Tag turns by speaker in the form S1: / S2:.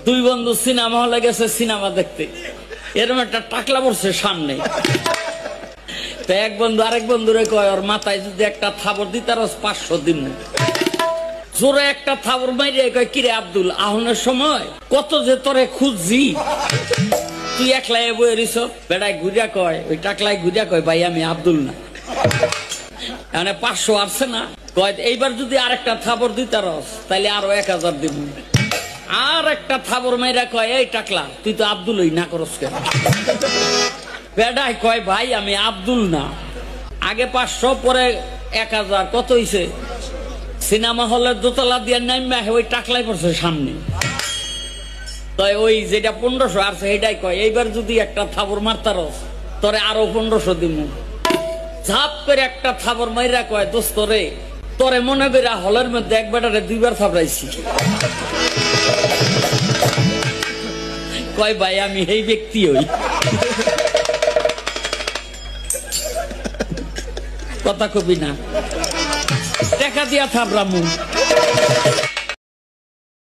S1: দুই বন্ধু সিনেমা হলে গেছে সিনেমা দেখতে, এরকম একটা টাকলা পড়ছে সামনে। তো এক বন্ধু আরেক বন্ধুরে কয়, ওর মাথায় যদি একটা থাবর দিতে 500 দিন। জোরে একটা থাবর মাইরে কয়, কিরে আব্দুল, আহনের সময় কত যে তোরে খুঁজছি, তুই একলাই বয়ে রিস। বেড়ায় ঘুরিয়া কয়, ওই টাকলাই ঘুরিয়া কয়, ভাই আমি আব্দুল না। মানে 500 আসছে না, কয় এইবার যদি আরেকটা থাবর দিতে রস তাইলে আরো 1000 দিব। আর একটা থাবর মাইরা কয়, এই টাকলা তুই তো আব্দুলই না করস কেন? বেড়ায় কয়, ভাই আমি আব্দুল না, আগে 500 পরে 1000, কত হইছে? সিনেমা হলের দোতলা দিয়ে নামে ওই টাকলাই পড়ছে সামনে। তাই ওই যেটা 1500 আসছে এটাই কয়, এইবার যদি একটা থাবর মারতারস তোরে আরো 1500 দিব। ঝাপ করে একটা থাবর মাইরা কয়, দোস্ত রে, তোরে মনে করে হলের মধ্যে এক বেটারে 2 বার থাবড়াইছি। কয়, ভাই আমি এই ব্যক্তি হই। কথা কবি না, টাকা দিয়া থাবড়ামু।